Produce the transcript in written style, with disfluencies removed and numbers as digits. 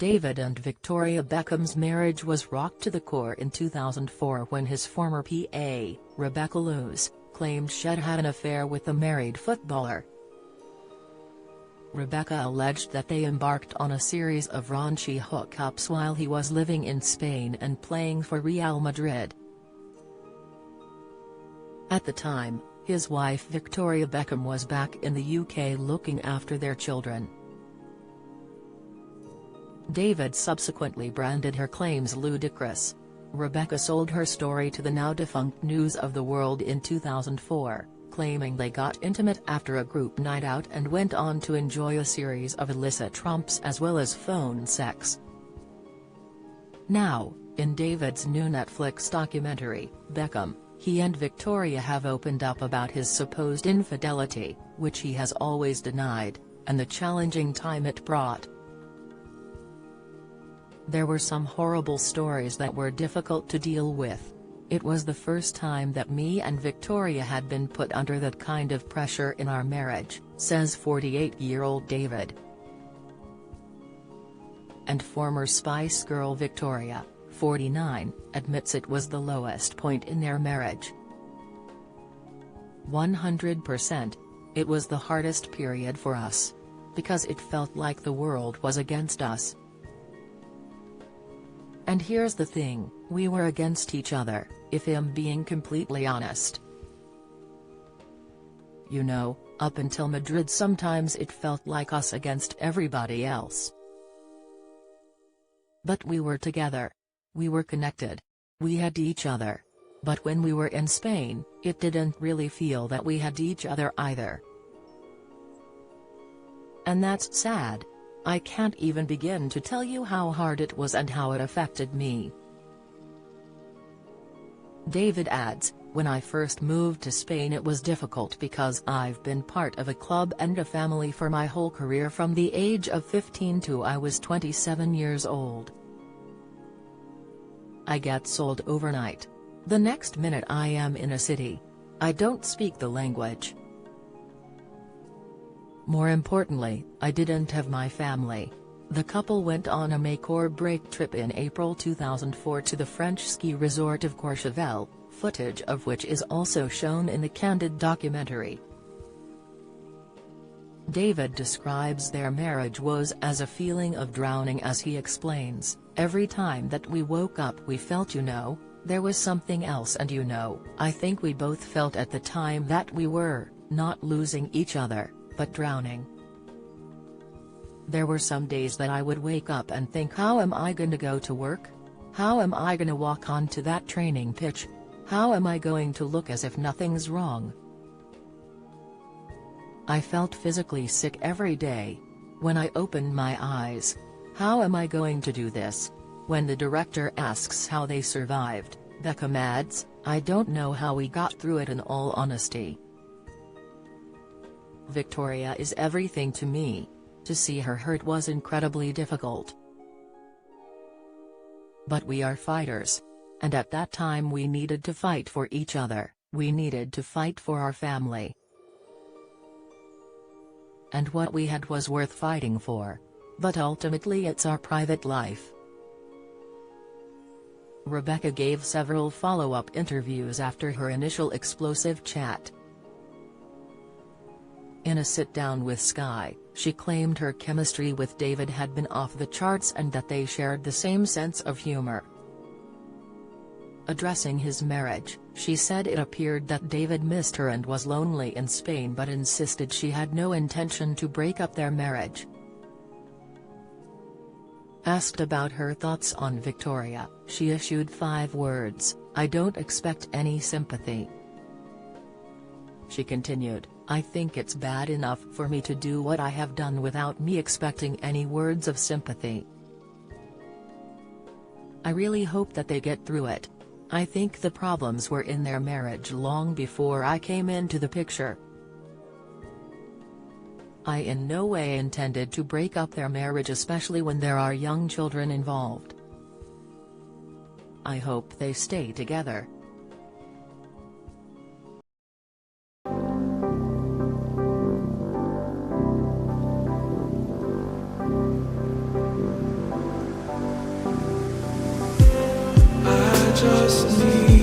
David and Victoria Beckham's marriage was rocked to the core in 2004 when his former PA, Rebecca Loos, claimed she'd had an affair with the married footballer. Rebecca alleged that they embarked on a series of raunchy hookups while he was living in Spain and playing for Real Madrid. At the time, his wife Victoria Beckham was back in the UK looking after their children. David subsequently branded her claims ludicrous. Rebecca sold her story to the now-defunct News of the World in 2004, claiming they got intimate after a group night out and went on to enjoy a series of illicit romps as well as phone sex. Now, in David's new Netflix documentary, Beckham, he and Victoria have opened up about his supposed infidelity, which he has always denied, and the challenging time it brought. There were some horrible stories that were difficult to deal with. It was the first time that me and Victoria had been put under that kind of pressure in our marriage, says 48-year-old David. And former Spice Girl Victoria, 49, admits it was the lowest point in their marriage. 100%. It was the hardest period for us. Because it felt like the world was against us. And here's the thing, we were against each other, if I'm being completely honest. You know, up until Madrid sometimes it felt like us against everybody else. But we were together. We were connected. We had each other. But when we were in Spain, it didn't really feel that we had each other either. And that's sad. I can't even begin to tell you how hard it was and how it affected me. David adds, when I first moved to Spain it was difficult because I've been part of a club and a family for my whole career from the age of 15 to I was 27 years old. I get sold overnight. The next minute I am in a city. I don't speak the language. More importantly, I didn't have my family. The couple went on a make-or-break trip in April 2004 to the French ski resort of Courchevel, footage of which is also shown in the Candid documentary. David describes their marriage was as a feeling of drowning as he explains, every time that we woke up we felt there was something else and I think we both felt at the time that we were, not losing each other, but drowning. There were some days that I would wake up and think, how am I going to go to work? How am I going to walk onto that training pitch? How am I going to look as if nothing's wrong? I felt physically sick every day. When I opened my eyes, how am I going to do this? When the director asks how they survived, Beckham adds, I don't know how we got through it in all honesty. Victoria is everything to me. To see her hurt was incredibly difficult. But we are fighters. And at that time we needed to fight for each other, we needed to fight for our family. And what we had was worth fighting for. But ultimately it's our private life. Rebecca gave several follow-up interviews after her initial explosive chat. In a sit-down with Sky, she claimed her chemistry with David had been off the charts and that they shared the same sense of humor. Addressing his marriage, she said it appeared that David missed her and was lonely in Spain but insisted she had no intention to break up their marriage. Asked about her thoughts on Victoria, she issued 5 words, I don't expect any sympathy. She continued, I think it's bad enough for me to do what I have done without me expecting any words of sympathy. I really hope that they get through it. I think the problems were in their marriage long before I came into the picture. I in no way intended to break up their marriage, especially when there are young children involved. I hope they stay together. just me.